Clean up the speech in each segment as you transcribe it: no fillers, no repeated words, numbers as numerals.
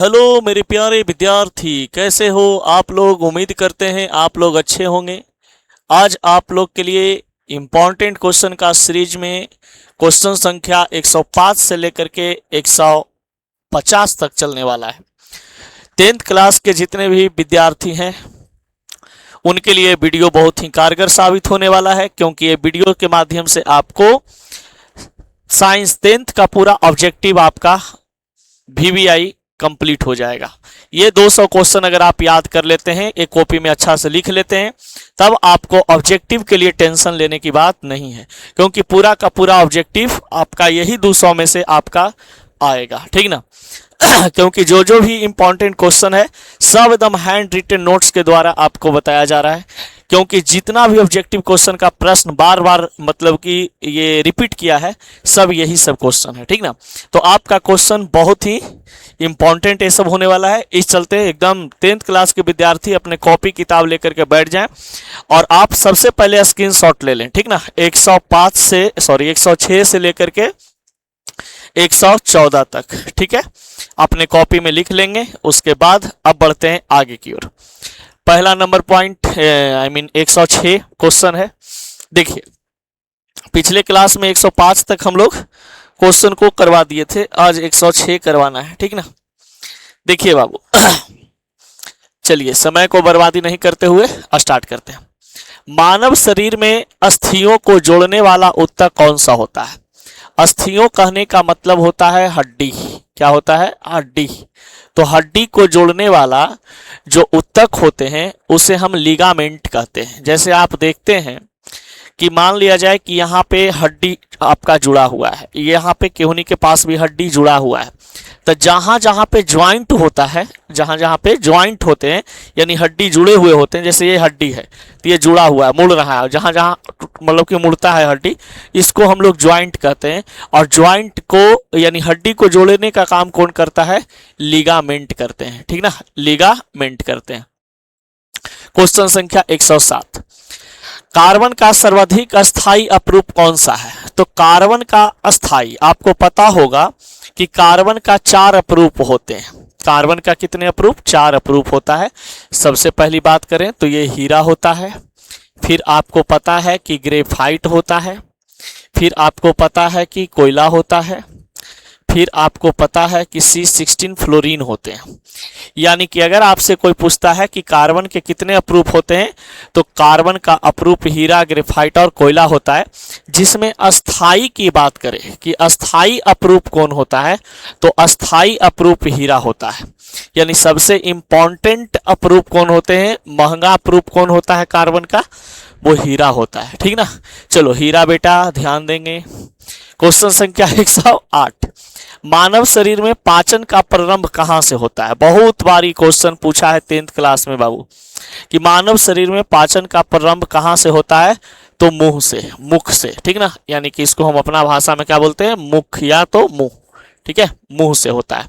Hello मेरे प्यारे विद्यार्थी, कैसे हो आप लोग। उम्मीद करते हैं आप लोग अच्छे होंगे। आज आप लोग के लिए इम्पॉर्टेंट क्वेश्चन का सीरीज में क्वेश्चन संख्या 105 से लेकर के 150 तक चलने वाला है। 10th क्लास के जितने भी विद्यार्थी हैं उनके लिए वीडियो बहुत ही कारगर साबित होने वाला है, क्योंकि ये वीडियो के माध्यम से आपको साइंस 10th का पूरा ऑब्जेक्टिव आपका VVI कंप्लीट हो जाएगा। ये 200 क्वेश्चन अगर आप याद कर लेते हैं, एक कॉपी में अच्छा से लिख लेते हैं, तब आपको ऑब्जेक्टिव के लिए टेंशन लेने की बात नहीं है, क्योंकि पूरा का पूरा ऑब्जेक्टिव आपका यही 200 में से आपका आएगा, ठीक ना। क्योंकि जो जो भी इंपॉर्टेंट क्वेश्चन है सब एकदम हैंड रिटन नोट्स के द्वारा आपको बताया जा रहा है, क्योंकि जितना भी ऑब्जेक्टिव क्वेश्चन का प्रश्न बार बार मतलब कि ये रिपीट किया है, सब यही सब क्वेश्चन है, ठीक ना। तो आपका क्वेश्चन बहुत ही इंपॉर्टेंट ये सब होने वाला है। इस चलते एकदम 10th क्लास के विद्यार्थी अपने कॉपी किताब लेकर के बैठ जाएं और आप सबसे पहले स्क्रीनशॉट ले लें, ठीक ना। 106 से लेकर के 114 तक, ठीक है, अपने कॉपी में लिख लेंगे। उसके बाद अब बढ़ते हैं आगे की ओर। पहला नंबर पॉइंट 106 क्वेश्चन है। देखिए, पिछले क्लास में 105 तक हम लोग क्वेश्चन को करवा दिए थे, आज 106 करवाना है, ठीक ना। देखिए बाबू, चलिए समय को बर्बादी नहीं करते हुए स्टार्ट करते हैं। मानव शरीर में अस्थियों को जोड़ने वाला ऊतक कौन सा होता है। अस्थियों कहने का मतलब होता है हड्डी। क्या होता है? हड्डी। तो हड्डी को जोड़ने वाला जो ऊतक होते हैं उसे हम लिगामेंट कहते हैं। जैसे आप देखते हैं कि मान लिया जाए कि यहाँ पे हड्डी आपका जुड़ा हुआ है, यहाँ पे केहूनी के पास भी हड्डी जुड़ा हुआ है, तो जहाँ जहाँ पे ज्वाइंट होता है, जहाँ जहाँ पे ज्वाइंट होते हैं यानी हड्डी जुड़े हुए होते हैं, जैसे ये हड्डी है तो ये जुड़ा हुआ है, मुड़ रहा है, जहाँ जहाँ मतलब कि मुड़ता है हड्डी, इसको हम लोग ज्वाइंट कहते हैं। और ज्वाइंट को यानी हड्डी को जोड़ने का काम कौन करता है? लिगामेंट करते हैं, ठीक ना, लिगामेंट करते हैं। क्वेश्चन संख्या 107, कार्बन का सर्वाधिक अस्थाई अपरूप कौन सा है। तो कार्बन का अस्थाई, आपको पता होगा कि कार्बन का 4 अपरूप होते हैं। कार्बन का कितने अपरूप? 4 अपरूप होता है। सबसे पहली बात करें तो ये हीरा होता है, फिर आपको पता है कि ग्रेफाइट होता है, फिर आपको पता है कि कोयला होता है, फिर आपको पता है कि C16 फ्लोरीन होते हैं। यानी कि अगर आपसे कोई पूछता है कि कार्बन के कितने अपरूप होते हैं, तो कार्बन का अपरूप हीरा, ग्रेफाइट और कोयला होता है। जिसमें अस्थाई की बात करें कि अस्थाई अपरूप कौन होता है, तो अस्थाई अपरूप हीरा होता है। यानी सबसे इंपॉर्टेंट अपरूप कौन होते हैं, महंगा अपरूप कौन होता है कार्बन का, वो हीरा होता है, ठीक ना। चलो हीरा बेटा ध्यान देंगे। क्वेश्चन संख्या 108, मानव शरीर में पाचन का प्रारंभ कहाँ से होता है। बहुत बारी क्वेश्चन पूछा है 10th क्लास में बाबू कि मानव शरीर में पाचन का प्रारंभ कहाँ से होता है, तो मुंह से, मुख से, ठीक ना। यानी कि इसको हम अपना भाषा में क्या बोलते हैं, मुख या तो मुंह, ठीक है, मुंह से होता है।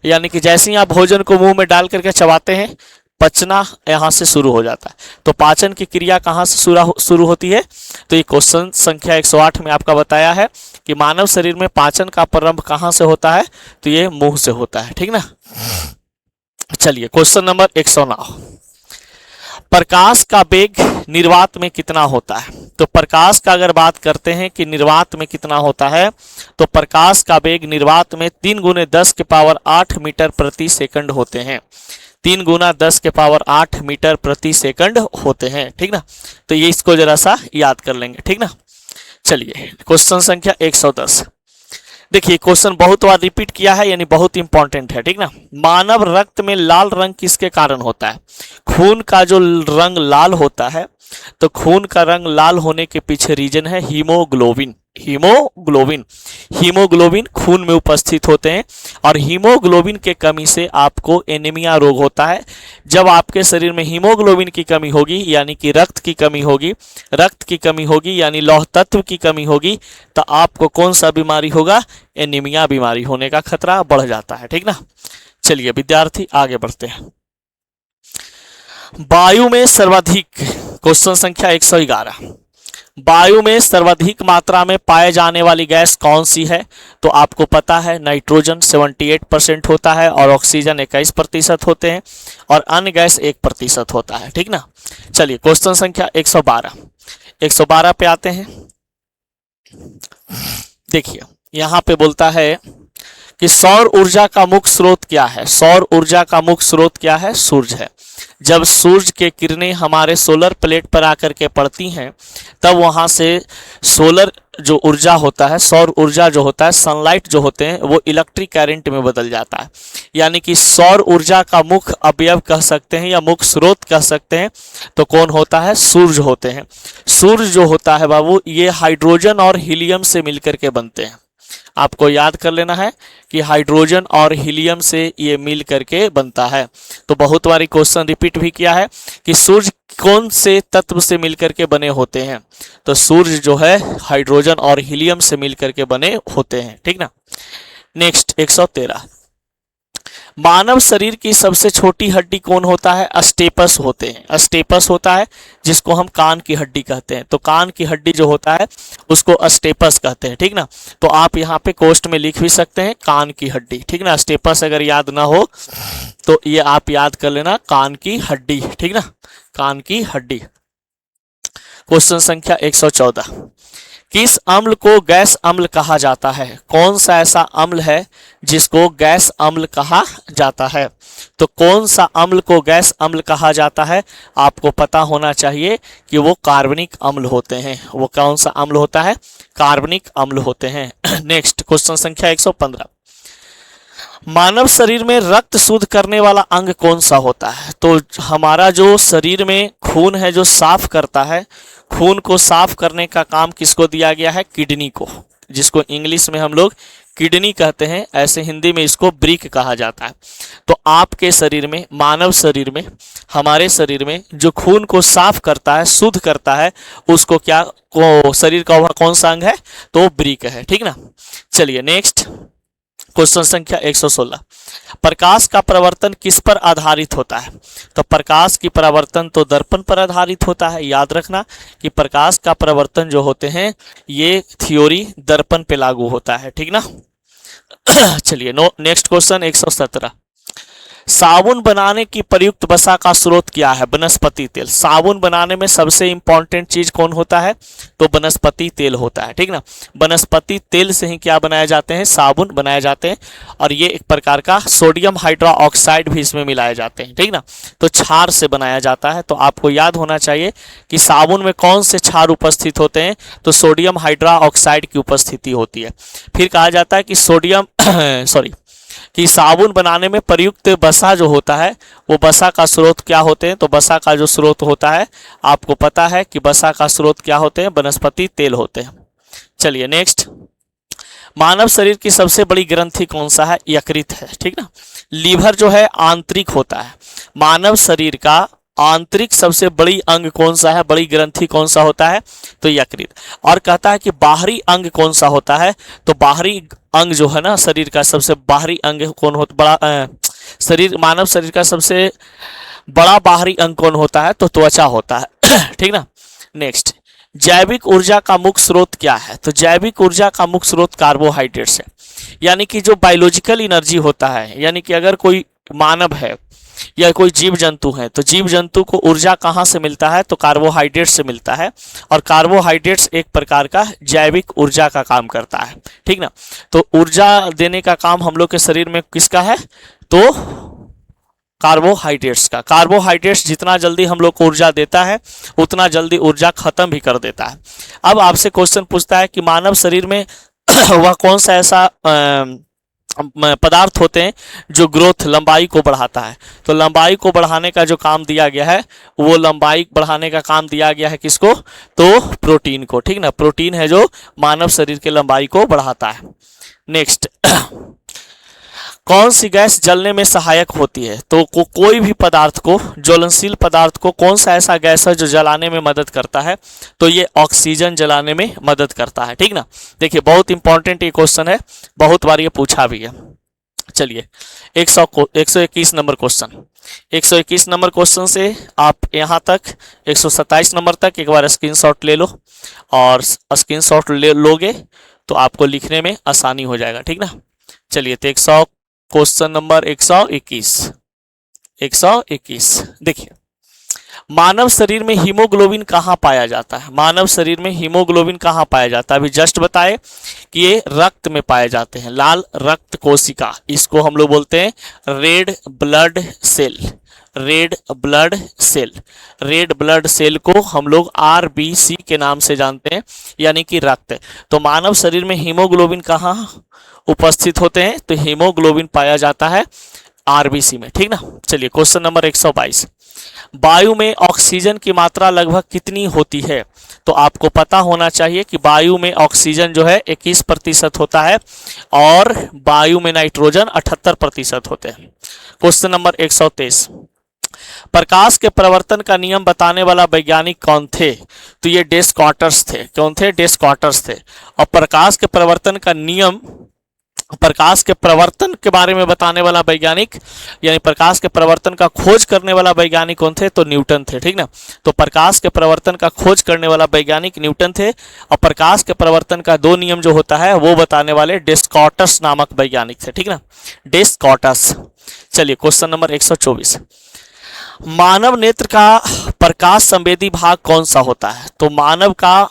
यानी कि जैसे ही आप भोजन को मुंह में डाल करके चबाते हैं, पचना यहाँ से शुरू हो जाता है। तो पाचन की क्रिया कहाँ से शुरू होती है, तो ये क्वेश्चन संख्या 108 में आपका बताया है कि मानव शरीर में पाचन का प्रारंभ कहाँ से होता है, तो ये मुंह से होता है, ठीक ना। चलिए क्वेश्चन नंबर 109, प्रकाश का वेग निर्वात में कितना होता है। तो प्रकाश का अगर बात करते हैं कि निर्वात में कितना होता है, तो प्रकाश का वेग निर्वात में 3 × 10⁸ मीटर प्रति सेकंड होते हैं। 3 × 10⁸ मीटर प्रति सेकंड होते हैं, ठीक ना। तो ये इसको जरा सा याद कर लेंगे, ठीक ना। चलिए क्वेश्चन संख्या 110, देखिए क्वेश्चन बहुत बार रिपीट किया है, यानी बहुत इंपॉर्टेंट है, ठीक ना। मानव रक्त में लाल रंग किसके कारण होता है। खून का जो रंग लाल होता है, तो खून का रंग लाल होने के पीछे रीजन है हीमोग्लोबिन। हीमोग्लोबिन, हीमोग्लोबिन खून में उपस्थित होते हैं, और हीमोग्लोबिन के कमी से आपको एनीमिया रोग होता है। जब आपके शरीर में हीमोग्लोबिन की कमी होगी, यानी कि रक्त की कमी होगी, रक्त की कमी होगी यानी लौह तत्व की कमी होगी, तो आपको कौन सा बीमारी होगा, एनीमिया बीमारी होने का खतरा बढ़ जाता है, ठीक ना। चलिए विद्यार्थी आगे बढ़ते हैं। वायु में सर्वाधिक, क्वेश्चन संख्या 111, वायु में सर्वाधिक मात्रा में पाए जाने वाली गैस कौन सी है? तो आपको पता है नाइट्रोजन 78% होता है और ऑक्सीजन 21% होते हैं और अन्य गैस 1% होता है। ठीक ना। चलिए क्वेश्चन संख्या 112 पे आते हैं। देखिए यहां पे बोलता है कि सौर ऊर्जा का मुख्य स्रोत क्या है? सौर ऊर्जा का मुख्य स्रोत क्या है? सूर्य है। जब सूर्य के किरणें हमारे सोलर प्लेट पर आकर के पड़ती हैं तब वहां से सोलर जो ऊर्जा होता है, सौर ऊर्जा जो होता है, सनलाइट जो होते हैं वो इलेक्ट्रिक करंट में बदल जाता है। यानी कि सौर ऊर्जा का मुख्य अवयव कह सकते हैं या मुख्य स्रोत कह सकते हैं तो कौन होता है? सूर्य होते हैं। सूर्य जो होता है बाबू ये हाइड्रोजन और हीलियम से मिलकर के बनते हैं। आपको याद कर लेना है कि हाइड्रोजन और हीलियम से ये मिल करके बनता है। तो बहुत बारी क्वेश्चन रिपीट भी किया है कि सूर्य कौन से तत्व से मिलकर के बने होते हैं? तो सूर्य जो है हाइड्रोजन और हीलियम से मिलकर के बने होते हैं। ठीक ना। नेक्स्ट 113, मानव शरीर की सबसे छोटी हड्डी कौन होता है? अस्टेपस होते हैं। अस्टेपस होता है जिसको हम कान की हड्डी कहते हैं। तो कान की हड्डी जो होता है उसको अस्टेपस कहते हैं। ठीक ना। तो आप यहाँ पे कोष्ट में लिख भी सकते हैं कान की हड्डी। ठीक ना। अस्टेपस अगर याद ना हो तो ये आप याद कर लेना कान की हड्डी। ठीक ना, कान की हड्डी। क्वेश्चन संख्या 114, किस अम्ल को गैस अम्ल कहा जाता है? कौन सा ऐसा अम्ल है जिसको गैस अम्ल कहा जाता है? तो कौन सा अम्ल को गैस अम्ल कहा जाता है? आपको पता होना चाहिए कि वो कार्बनिक अम्ल होते हैं। वो कौन सा अम्ल होता है? कार्बनिक अम्ल होते हैं। नेक्स्ट क्वेश्चन संख्या 115, मानव शरीर में रक्त शुद्ध करने वाला अंग कौन सा होता है? तो हमारा जो शरीर में खून है जो साफ करता है, खून को साफ करने का काम किसको दिया गया है? किडनी को, जिसको इंग्लिश में हम लोग किडनी कहते हैं, ऐसे हिंदी में इसको ब्रिक कहा जाता है। तो आपके शरीर में, मानव शरीर में, हमारे शरीर में जो खून को साफ करता है, शुद्ध करता है, उसको क्या शरीर का वह कौन सा अंग है? तो ब्रिक है। ठीक ना। चलिए नेक्स्ट क्वेश्चन संख्या 116, प्रकाश का परावर्तन किस पर आधारित होता है? तो प्रकाश की परावर्तन तो दर्पण पर आधारित होता है। याद रखना कि प्रकाश का परावर्तन जो होते हैं ये थ्योरी दर्पण पे लागू होता है। ठीक ना। चलिए नेक्स्ट क्वेश्चन 117, साबुन बनाने की प्रयुक्त वसा का स्रोत क्या है? वनस्पति तेल। साबुन बनाने में सबसे इंपॉर्टेंट चीज कौन होता है? तो वनस्पति तेल होता है। ठीक ना। वनस्पति तेल से ही क्या बनाए जाते हैं? साबुन बनाए जाते हैं। और ये एक प्रकार का सोडियम हाइड्रोक्साइड भी इसमें मिलाए जाते हैं। ठीक ना। तो क्षार से बनाया जाता है। तो आपको याद होना चाहिए कि साबुन में कौन से क्षार उपस्थित होते हैं? तो सोडियम हाइड्रोक्साइड की उपस्थिति होती है। फिर कहा जाता है कि सोडियम कि साबुन बनाने में प्रयुक्त वसा जो होता है वो वसा का स्रोत क्या होते हैं? तो वसा का जो स्रोत होता है आपको पता है कि वसा का स्रोत क्या होते हैं? वनस्पति तेल होते हैं। चलिए नेक्स्ट, मानव शरीर की सबसे बड़ी ग्रंथि कौन सा है? यकृत है। ठीक ना। लीवर जो है आंतरिक होता है। मानव शरीर का आंतरिक सबसे बड़ी अंग कौन सा है? बड़ी ग्रंथि कौन सा होता है? तो यकृत। और कहता है कि बाहरी अंग कौन सा होता है? तो बाहरी अंग जो है ना शरीर का सबसे बाहरी अंग कौन होता? शरीर, मानव शरीर का सबसे बड़ा बाहरी अंग कौन होता है? तो त्वचा होता है। ठीक ना। नेक्स्ट, जैविक ऊर्जा का मुख्य स्रोत क्या है? तो जैविक ऊर्जा का मुख्य स्रोत कार्बोहाइड्रेट्स है। यानी कि जो बायोलॉजिकल एनर्जी होता है, यानी कि अगर कोई मानव है या कोई जीव जंतु है तो जीव जंतु को ऊर्जा कहाँ से मिलता है? तो कार्बोहाइड्रेट से मिलता है। और कार्बोहाइड्रेट्स एक प्रकार का जैविक ऊर्जा का काम करता है। ठीक ना। तो ऊर्जा देने का काम हम लोग के शरीर में किसका है? तो कार्बोहाइड्रेट्स का। कार्बोहाइड्रेट्स जितना जल्दी हम लोग को ऊर्जा देता है उतना जल्दी ऊर्जा खत्म भी कर देता है। अब आपसे क्वेश्चन पूछता है कि मानव शरीर में वह कौन सा ऐसा पदार्थ होते हैं जो ग्रोथ, लंबाई को बढ़ाता है? तो लंबाई को बढ़ाने का जो काम दिया गया है वो लंबाई बढ़ाने का काम दिया गया है किसको? तो प्रोटीन को। ठीक ना। प्रोटीन है जो मानव शरीर के लंबाई को बढ़ाता है। नेक्स्ट, कौन सी गैस जलने में सहायक होती है? तो कोई भी पदार्थ को, ज्वलनशील पदार्थ को, कौन सा ऐसा गैस है जो जलाने में मदद करता है? तो ये ऑक्सीजन जलाने में मदद करता है। ठीक ना। देखिए बहुत इंपॉर्टेंट ये क्वेश्चन है, बहुत बार ये पूछा भी है। चलिए 121 नंबर क्वेश्चन, 121 नंबर क्वेश्चन से आप यहाँ तक 127 नंबर तक एक बार स्क्रीनशॉट ले लो, और स्क्रीनशॉट ले लोगे तो आपको लिखने में आसानी हो जाएगा, ठीक ना। चलिए तो 100 क्वेश्चन नंबर 121, 121 देखिए, मानव शरीर में हीमोग्लोबिन कहाँ पाया जाता है? मानव शरीर में हीमोग्लोबिन कहाँ पाया जाता है? अभी जस्ट बताए कि ये रक्त में पाए जाते हैं, लाल रक्त कोशिका, इसको हम लोग बोलते हैं red blood cell, red blood cell. Red blood cell को हम लोग आरबीसी के नाम से जानते हैं, यानी कि रक्त। तो मानव शरीर में हीमोग्लोबिन कहाँ उपस्थित होते हैं? तो हीमोग्लोबिन पाया जाता है आरबीसी में, ठीक ना। चलिए क्वेश्चन नंबर 122, वायु में ऑक्सीजन की मात्रा लगभग कितनी होती है? तो आपको पता होना चाहिए कि वायु में ऑक्सीजन जो है 21% होता है और वायु में नाइट्रोजन 78% होते हैं। क्वेश्चन नंबर 123, प्रकाश के प्रवर्तन का नियम बताने वाला वैज्ञानिक कौन थे? तो ये डेस्कार्टस थे। कौन थे? डेस्कार्टस थे। और प्रकाश के प्रवर्तन का नियम, प्रकाश के प्रवर्तन के बारे में बताने वाला वैज्ञानिक, यानी प्रकाश के प्रवर्तन का खोज करने वाला वैज्ञानिक कौन थे? तो न्यूटन थे, ठीक ना। तो प्रकाश के प्रवर्तन का खोज करने वाला वैज्ञानिक न्यूटन थे, और प्रकाश के प्रवर्तन का 2 नियम जो होता है वो बताने वाले डेस्कार्टस नामक वैज्ञानिक थे, ठीक ना, डेस्कार्टस। चलिए क्वेश्चन नंबर 124, मानव नेत्र का प्रकाश संवेदी भाग कौन सा होता है? तो मानव का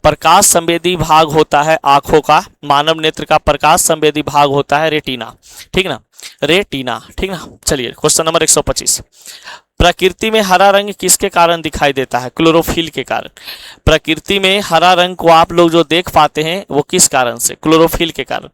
प्रकाश संवेदी भाग होता है आंखों का, मानव नेत्र का प्रकाश संवेदी भाग होता है रेटिना, ठीक ना, रेटिना, ठीक ना। चलिए क्वेश्चन नंबर 125, प्रकृति में हरा रंग किसके कारण दिखाई देता है? क्लोरोफिल के कारण। प्रकृति में हरा रंग को आप लोग जो देख पाते हैं वो किस कारण से? क्लोरोफिल के कारण।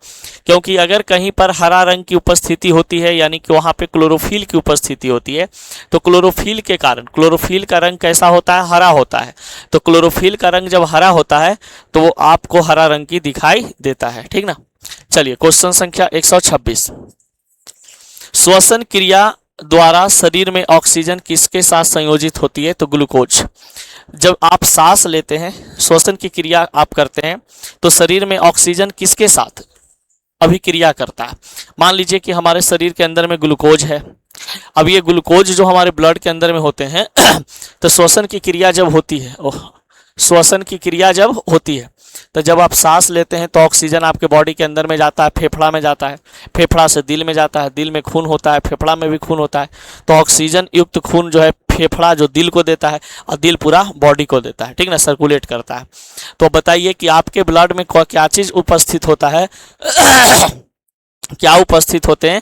क्योंकि अगर कहीं पर हरा रंग की उपस्थिति होती है, यानी कि वहाँ पे क्लोरोफिल की उपस्थिति होती है, तो क्लोरोफिल के कारण, क्लोरोफिल का रंग कैसा होता है? हरा होता है। तो क्लोरोफिल का रंग जब हरा होता है तो वो आपको हरा रंग की दिखाई देता है, ठीक ना। चलिए क्वेश्चन संख्या 126, श्वसन क्रिया द्वारा शरीर में ऑक्सीजन किसके साथ संयोजित होती है? तो ग्लूकोज। जब आप सांस लेते हैं, श्वसन की क्रिया आप करते हैं, तो शरीर में ऑक्सीजन किसके साथ अभिक्रिया करता है? मान लीजिए कि हमारे शरीर के अंदर में ग्लूकोज है। अब ये ग्लूकोज जो हमारे ब्लड के अंदर में होते हैं तो श्वसन की क्रिया जब होती है, श्वसन की क्रिया जब होती है, तो जब आप सांस लेते हैं तो ऑक्सीजन आपके बॉडी के अंदर में जाता है, फेफड़ा में जाता है, फेफड़ा से दिल में जाता है, दिल में खून होता है, फेफड़ा में भी खून होता है। तो ऑक्सीजन युक्त खून जो है फेफड़ा जो दिल को देता है और दिल पूरा बॉडी को देता है, ठीक ना, सर्कुलेट करता है। तो बताइए कि आपके ब्लड में क्या चीज़ उपस्थित होता है क्या उपस्थित होते हैं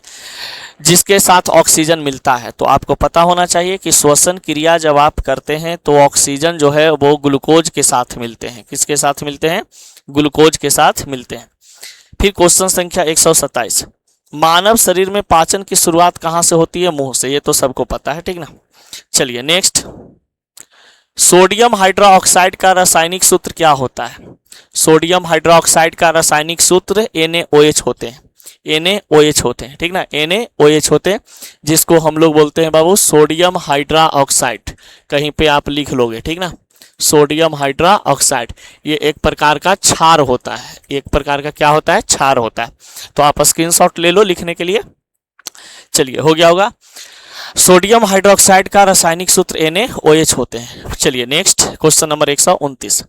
जिसके साथ ऑक्सीजन मिलता है? तो आपको पता होना चाहिए कि श्वसन क्रिया जब आप करते हैं तो ऑक्सीजन जो है वो ग्लूकोज के साथ मिलते हैं। किसके साथ मिलते हैं? ग्लूकोज के साथ मिलते हैं। फिर क्वेश्चन संख्या 127, मानव शरीर में पाचन की शुरुआत कहाँ से होती है? मुंह से। ये तो सबको पता है, ठीक ना। चलिए नेक्स्ट, सोडियम हाइड्रोक्साइड का रासायनिक सूत्र क्या होता है? सोडियम हाइड्रोक्साइड का रासायनिक सूत्र NaOH होते हैं, NaOH होते हैं, ठीक ना, NaOH होते हैं, जिसको हम लोग बोलते हैं बाबू सोडियम हाइड्रोक्साइड। कहीं पे आप लिख लोगे, ठीक ना, सोडियम हाइड्रोक्साइड। ये एक प्रकार का क्षार होता है, एक प्रकार का क्या होता है? क्षार होता है। तो आप स्क्रीनशॉट ले लो लिखने के लिए। चलिए हो गया होगा। सोडियम हाइड्रोक्साइड का रासायनिक सूत्र NaOH होते हैं। चलिए नेक्स्ट क्वेश्चन नंबर 129,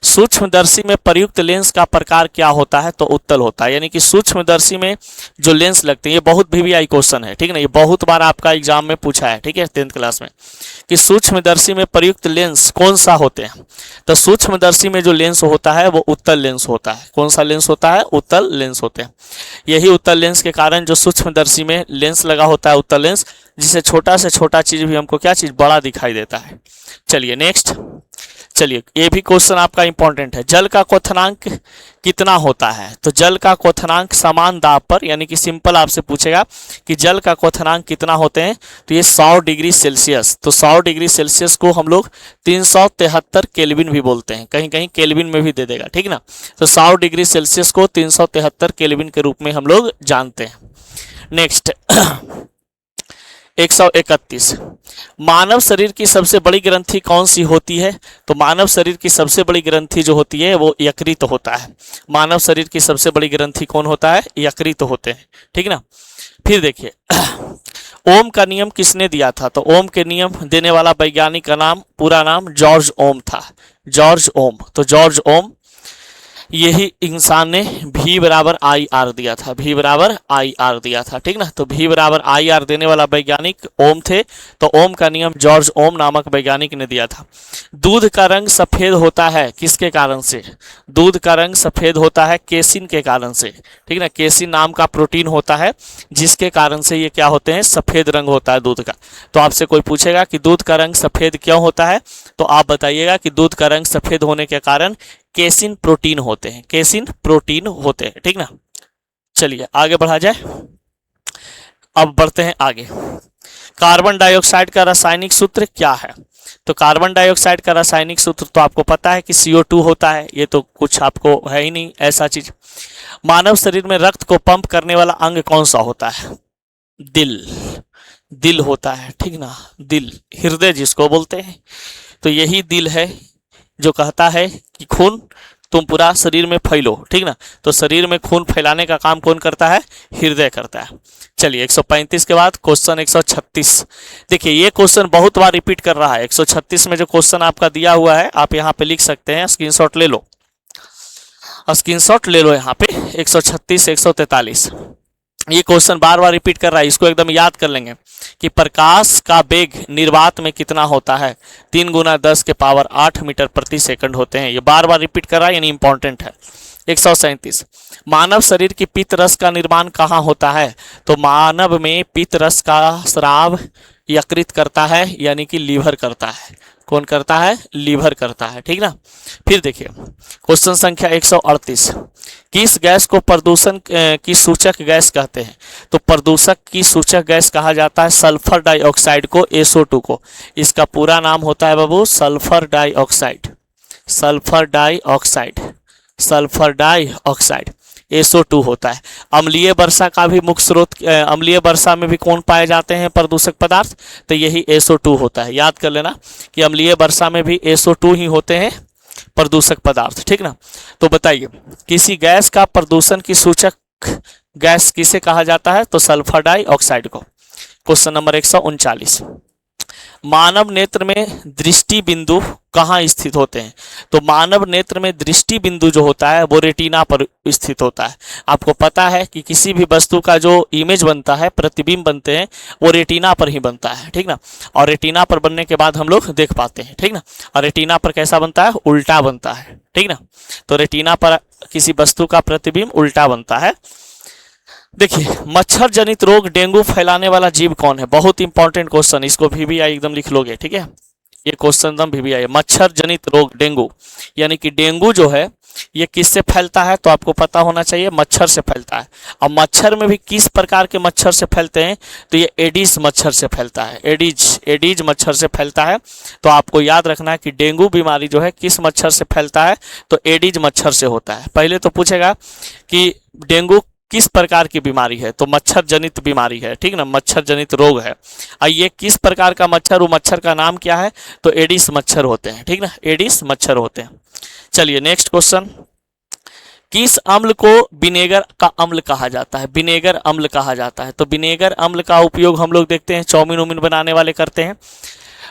सूक्ष्मदर्शी में प्रयुक्त लेंस का प्रकार क्या होता है? तो उत्तल होता है। यानी कि सूक्ष्मदर्शी में जो लेंस लगते हैं, ये बहुत VVI क्वेश्चन है, ठीक ना, ये बहुत बार आपका एग्जाम में पूछा है, ठीक है, 10th क्लास में, कि सूक्ष्मदर्शी में प्रयुक्त लेंस कौन सा होते हैं? तो सूक्ष्मदर्शी में जो लेंस होता है वो उत्तल लेंस होता है। कौन सा लेंस होता है? उत्तल लेंस होते हैं। यही उत्तल लेंस के कारण जो सूक्ष्मदर्शी में लेंस लगा होता है, उत्तल लेंस, जिससे छोटा से छोटा चीज भी हमको क्या चीज बड़ा दिखाई देता है। चलिए नेक्स्ट, चलिए ये भी क्वेश्चन आपका इंपॉर्टेंट है, जल का क्वथनांक कितना होता है? तो जल का क्वथनांक समान दाब पर, यानी कि सिंपल आपसे पूछेगा कि जल का क्वथनांक कितना होते हैं, तो ये 100 डिग्री सेल्सियस। तो 100 डिग्री सेल्सियस को हम लोग 373 केल्विन भी बोलते हैं, कहीं कहीं केल्विन में भी दे देगा, ठीक ना। तो 100 डिग्री सेल्सियस को 373 केल्विन के रूप में हम लोग जानते हैं। नेक्स्ट 131, मानव शरीर की सबसे बड़ी ग्रंथि कौन सी होती है? तो मानव शरीर की सबसे बड़ी ग्रंथि जो होती है वो यकृत होता है। मानव शरीर की सबसे बड़ी ग्रंथि कौन होता है? यकृत होते हैं, ठीक ना। फिर देखिए ओम का नियम किसने दिया था? तो ओम के नियम देने वाला वैज्ञानिक का नाम, पूरा नाम जॉर्ज ओम था, जॉर्ज ओम। तो जॉर्ज ओम, यही इंसान ने V बराबर आई आर दिया था, V बराबर आई आर दिया था, ठीक ना। तो V बराबर आई आर देने वाला वैज्ञानिक ओम थे। तो ओम का नियम जॉर्ज ओम नामक वैज्ञानिक ने दिया था। दूध का रंग सफेद होता है किसके कारण से? दूध का रंग सफेद होता है केसिन के कारण से, ठीक ना। केसिन नाम का प्रोटीन होता है जिसके कारण से ये क्या होते हैं, सफेद रंग होता है दूध का। तो आपसे कोई पूछेगा कि दूध का रंग सफेद क्यों होता है, तो आप बताइएगा कि दूध का रंग सफेद होने के कारण केसिन प्रोटीन होते हैं, केसिन प्रोटीन होते हैं, ठीक ना। चलिए आगे बढ़ा जाए। अब बढ़ते हैं आगे। कार्बन डाइऑक्साइड का रासायनिक सूत्र क्या है? तो कार्बन डाइऑक्साइड का रासायनिक सूत्र तो आपको पता है कि CO2 होता है, ये तो कुछ आपको है ही नहीं ऐसा चीज। मानव शरीर में रक्त को पंप करने वाला अंग कौन सा होता है? दिल, दिल होता है, ठीक ना। दिल, हृदय जिसको बोलते हैं। तो यही दिल है जो कहता है कि खून तुम पूरा शरीर में फैलो, ठीक ना। तो शरीर में खून फैलाने का काम कौन करता है? हृदय करता है। चलिए 135 के बाद क्वेश्चन 136। देखिए ये क्वेश्चन बहुत बार रिपीट कर रहा है। 136 में जो क्वेश्चन आपका दिया हुआ है आप यहाँ पे लिख सकते हैं, स्क्रीनशॉट ले लो, स्क्रीनशॉट ले लो यहाँ पे। 136 143 ये क्वेश्चन बार बार रिपीट कर रहा है, इसको एकदम याद कर लेंगे कि प्रकाश का वेग निर्वात में कितना होता है? 3 × 10⁸ मीटर प्रति सेकंड होते हैं। ये बार बार रिपीट कर रहा है यानी इंपॉर्टेंट है। 137 मानव शरीर की पित्त रस का निर्माण कहाँ होता है? तो मानव में पित्त रस का स्राव यकृत करता है यानी कि लीवर करता है। कौन करता है? लीवर करता है, ठीक ना। फिर देखिए क्वेश्चन संख्या 138। किस गैस को प्रदूषण की सूचक गैस कहते हैं? तो प्रदूषक की सूचक गैस कहा जाता है सल्फर डाइऑक्साइड को, SO2 को। इसका पूरा नाम होता है बाबू sulphur dioxide, sulphur dioxide, sulphur dioxide, SO2 होता है। अम्लीय वर्षा का भी मुख्य स्रोत, अम्लीय वर्षा में भी कौन पाए जाते हैं प्रदूषक पदार्थ? तो यही SO2 होता है। याद कर लेना कि अम्लीय वर्षा में भी SO2 ही होते हैं प्रदूषक पदार्थ, ठीक ना। तो बताइए किसी गैस का प्रदूषण की सूचक गैस किसे कहा जाता है? तो सल्फर डाइऑक्साइड को। Question number 139। मानव नेत्र में दृष्टि बिंदु कहाँ स्थित होते हैं? तो मानव नेत्र में दृष्टि बिंदु जो होता है वो रेटिना पर स्थित होता है। आपको पता है कि किसी भी वस्तु का जो इमेज बनता है, प्रतिबिंब बनते हैं, वो रेटिना पर ही बनता है, ठीक ना। और रेटिना पर बनने के बाद हम लोग देख पाते हैं, ठीक ना। और रेटिना पर कैसा बनता है? उल्टा बनता है, ठीक ना। तो रेटिना पर किसी वस्तु का प्रतिबिंब उल्टा बनता है। देखिए मच्छर जनित रोग डेंगू फैलाने वाला जीव कौन है? बहुत इंपॉर्टेंट क्वेश्चन, इसको VBI एकदम लिख लोगे, ठीक है। ये क्वेश्चन एकदम VBI। मच्छर जनित रोग डेंगू, यानी कि डेंगू जो है ये किससे फैलता है? तो आपको पता होना चाहिए मच्छर से फैलता है। अब मच्छर में भी किस प्रकार के मच्छर से फैलते हैं? तो ये एडिस मच्छर से फैलता है, एडिज मच्छर से फैलता है। तो आपको याद रखना है कि डेंगू बीमारी जो है किस मच्छर से फैलता है? तो एडिज मच्छर से होता है। पहले तो पूछेगा कि डेंगू किस प्रकार की बीमारी है? तो मच्छर जनित बीमारी है, ठीक ना, मच्छर जनित रोग है। ये किस प्रकार का मच्छर, वो मच्छर का नाम क्या है? तो एडिस मच्छर होते हैं, ठीक ना, एडिस मच्छर होते हैं। चलिए नेक्स्ट क्वेश्चन। किस अम्ल को विनेगर का अम्ल कहा जाता है? विनेगर अम्ल कहा जाता है। तो विनेगर अम्ल का उपयोग हम लोग देखते हैं चाउमीन उमीन बनाने वाले करते हैं,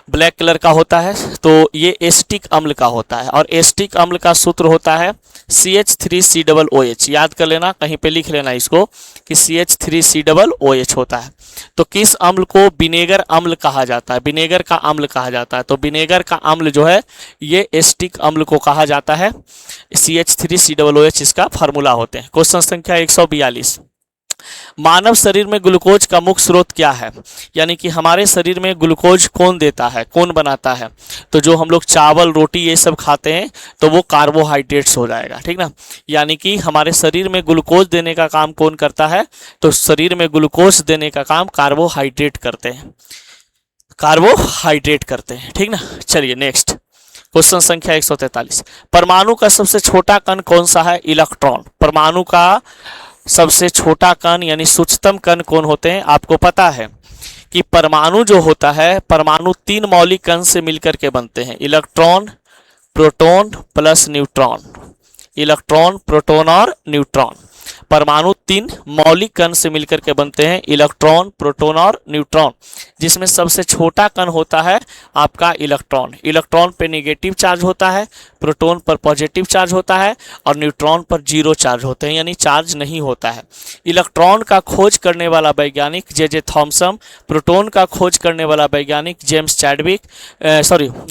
ब्लैक कलर का होता है। तो ये एसिटिक अम्ल का होता है और एसिटिक अम्ल का सूत्र होता है CH3COOH। याद कर लेना, कहीं पे लिख लेना इसको कि CH3COOH होता है। तो किस अम्ल को विनेगर अम्ल कहा जाता है? विनेगर का अम्ल कहा जाता है। तो विनेगर का अम्ल जो है ये एसिटिक अम्ल को कहा जाता है, CH3COOH इसका फार्मूला होते हैं। क्वेश्चन संख्या 142। मानव शरीर में ग्लूकोज का मुख्य स्रोत क्या है? यानी कि हमारे शरीर में ग्लूकोज कौन देता है, कौन बनाता है? तो जो हम लोग चावल रोटी ये सब खाते हैं तो वो कार्बोहाइड्रेट्स हो जाएगा, ठीक ना। यानी कि हमारे शरीर में ग्लूकोज देने का काम कौन करता है? तो शरीर में ग्लूकोज देने का काम कार्बोहाइड्रेट करते हैं, कार्बोहाइड्रेट करते हैं, ठीक ना। चलिए नेक्स्ट क्वेश्चन संख्या 143। परमाणु का सबसे छोटा कण कौन सा है? इलेक्ट्रॉन। परमाणु का सबसे छोटा कण यानी सूक्ष्मतम कण कौन होते हैं? आपको पता है कि परमाणु जो होता है, परमाणु 3 मौलिक कण से मिलकर के बनते हैं, electron, proton plus neutron, electron, proton और न्यूट्रॉन। परमाणु 3 मौलिक कण से मिलकर के बनते हैं, इलेक्ट्रॉन, प्रोटॉन और न्यूट्रॉन, जिसमें सबसे छोटा कण होता है आपका इलेक्ट्रॉन। इलेक्ट्रॉन पे नेगेटिव चार्ज होता है, प्रोटॉन पर पॉजिटिव चार्ज होता है और न्यूट्रॉन पर जीरो चार्ज होते हैं, यानी चार्ज नहीं होता है। इलेक्ट्रॉन का खोज करने वाला वैज्ञानिक जे थॉमसन, प्रोटॉन का खोज करने वाला वैज्ञानिक जेम्स चैडविक,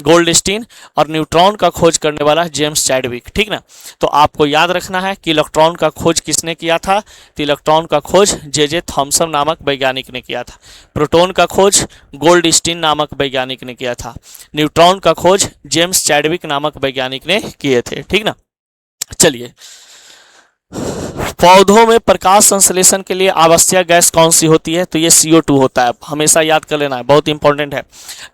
गोल्डस्टीन, और न्यूट्रॉन का खोज करने वाला जेम्स चैडविक। ठीक ना, तो आपको याद रखना है कि इलेक्ट्रॉन का खोज किसने किया था, तो इलेक्ट्रॉन का खोज जे थॉमसन नामक वैज्ञानिक ने किया था। प्रोटॉन का खोज गोल्डस्टीन नामक वैज्ञानिक ने किया था। न्यूट्रॉन का खोज जेम्स चैडविक नामक वैज्ञानिक ने किए थे। ठीक ना, चलिए, पौधों में प्रकाश संश्लेषण के लिए आवश्यक गैस कौन सी होती है, तो ये CO2 होता है। हमेशा याद कर लेना है, बहुत इंपॉर्टेंट है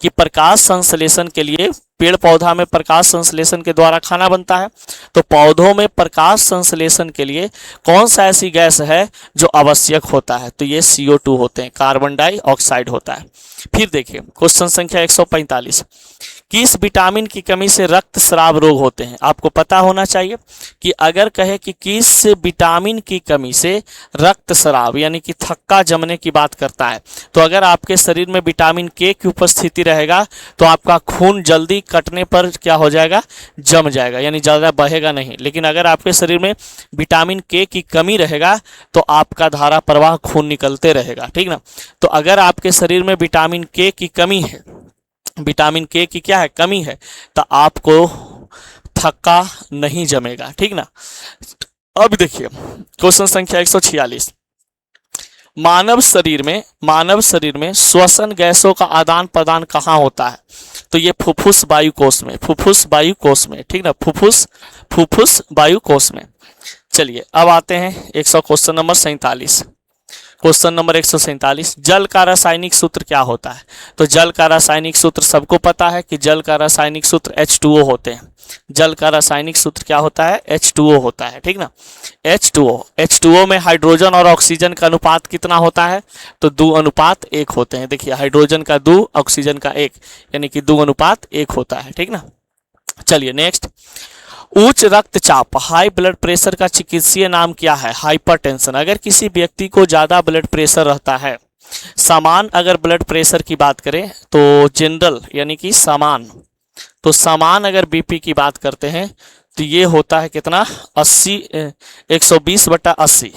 कि प्रकाश संश्लेषण के लिए, पेड़ पौधा में प्रकाश संश्लेषण के द्वारा खाना बनता है, तो पौधों में प्रकाश संश्लेषण के लिए कौन सा ऐसी गैस है जो आवश्यक होता है, तो ये CO2 होते हैं, कार्बन डाइऑक्साइड होता है। फिर देखिए क्वेश्चन संख्या 145, किस विटामिन की कमी से रक्तस्राव रोग होते हैं। आपको पता होना चाहिए कि अगर कहे कि किस विटामिन की कमी से रक्तस्राव यानी कि थक्का जमने की बात करता है, तो अगर आपके शरीर में विटामिन के की उपस्थिति रहेगा तो आपका खून जल्दी कटने पर क्या हो जाएगा, जम जाएगा, यानी ज़्यादा बहेगा नहीं। लेकिन अगर आपके शरीर में विटामिन के की कमी रहेगा तो आपका धारा प्रवाह खून निकलते रहेगा। ठीक ना, तो अगर आपके शरीर में विटामिन के की कमी है, विटामिन के की क्या है, कमी है, तो आपको थक्का नहीं जमेगा। ठीक ना, अब देखिए क्वेश्चन संख्या 146, मानव शरीर में श्वसन गैसों का आदान प्रदान कहाँ होता है, तो ये फुफ्फुस वायुकोश में, फुफ्फुस वायुकोश में। ठीक ना, फुफ्फुस वायुकोश में। चलिए अब आते हैं क्वेश्चन नंबर 47। क्वेश्चन नंबर 147, जल का रासायनिक सूत्र क्या होता है, तो जल का रासायनिक सूत्र सबको पता है कि जल का रासायनिक सूत्र H2O होते हैं। जल का रासायनिक सूत्र क्या होता है, H2O होता है। ठीक ना, H2O में हाइड्रोजन और ऑक्सीजन का अनुपात कितना होता है, तो 2:1 होते हैं। देखिए हाइड्रोजन का 2, ऑक्सीजन का 1, यानी कि 2:1 होता है। ठीक ना, चलिए नेक्स्ट, उच्च रक्तचाप हाई ब्लड प्रेशर का चिकित्सीय नाम क्या है, हाइपरटेंशन। अगर किसी व्यक्ति को ज़्यादा ब्लड प्रेशर रहता है, समान अगर ब्लड प्रेशर की बात करें तो जनरल यानी कि समान, तो समान अगर बीपी की बात करते हैं तो ये होता है कितना, 120/80,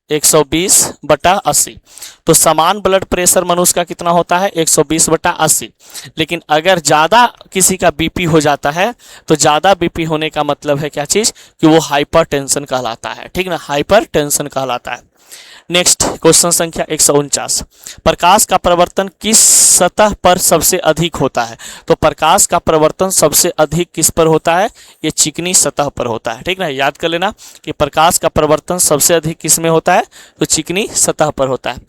120/80। तो समान ब्लड प्रेशर मनुष्य का कितना होता है, 120/80। लेकिन अगर ज़्यादा किसी का बीपी हो जाता है तो ज़्यादा बीपी होने का मतलब है क्या चीज़, कि वो हाइपरटेंशन कहलाता है। ठीक ना, हाइपरटेंशन कहलाता है। नेक्स्ट क्वेश्चन संख्या 149, प्रकाश का प्रवर्तन किस सतह पर सबसे अधिक होता है, तो प्रकाश का प्रवर्तन सबसे अधिक किस पर होता है, ये चिकनी सतह पर होता है। ठीक ना, याद कर लेना कि प्रकाश का प्रवर्तन सबसे अधिक किस में होता है, तो चिकनी सतह पर होता है।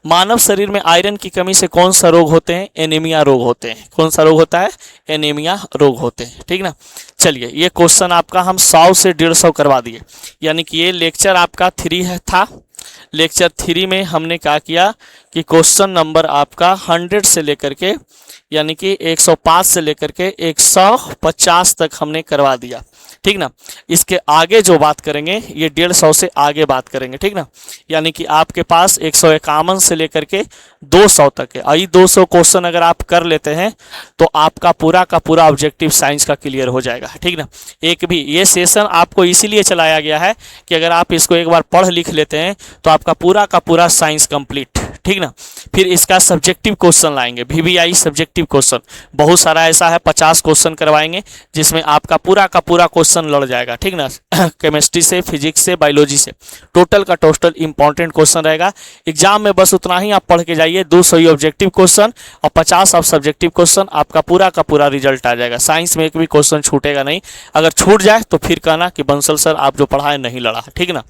मानव शरीर में आयरन की कमी से कौन सा रोग होते हैं, एनीमिया रोग होते हैं। कौन सा रोग होता है, एनीमिया रोग होते हैं। ठीक ना, चलिए ये क्वेश्चन आपका हम 100 से 150 करवा दिए, यानी कि ये लेक्चर आपका 3 था। लेक्चर 3 में हमने क्या किया कि क्वेश्चन नंबर आपका 100 से लेकर के यानी कि 105 से लेकर के 150 तक हमने करवा दिया। ठीक ना, इसके आगे जो बात करेंगे ये 150 से आगे बात करेंगे। ठीक ना, यानी कि आपके पास 151 से लेकर के 200 तक है। आई 200 क्वेश्चन अगर आप कर लेते हैं तो आपका पूरा का पूरा ऑब्जेक्टिव साइंस का क्लियर हो जाएगा। ठीक ना, एक भी ये सेशन आपको इसीलिए चलाया गया है कि अगर आप इसको एक बार पढ़ लिख लेते हैं तो आपका पूरा का पूरा साइंस कंप्लीट। ठीक ना, फिर इसका सब्जेक्टिव क्वेश्चन लाएंगे, VBI सब्जेक्टिव क्वेश्चन बहुत सारा ऐसा है, 50 क्वेश्चन करवाएंगे जिसमें आपका पूरा का पूरा क्वेश्चन लड़ जाएगा। ठीक ना, केमिस्ट्री से, फिजिक्स से, बायोलॉजी से, टोटल का टोटल इंपॉर्टेंट क्वेश्चन रहेगा। एग्जाम में बस उतना ही आप पढ़ के जाइए, 200 ही ऑब्जेक्टिव क्वेश्चन और 50 ऑफ सब्जेक्टिव क्वेश्चन, आपका पूरा का पूरा रिजल्ट आ जाएगा। साइंस में एक भी क्वेश्चन छूटेगा नहीं। अगर छूट जाए तो फिर कहना कि बंसल सर आप जो पढ़ाए नहीं लड़ा। ठीक ना।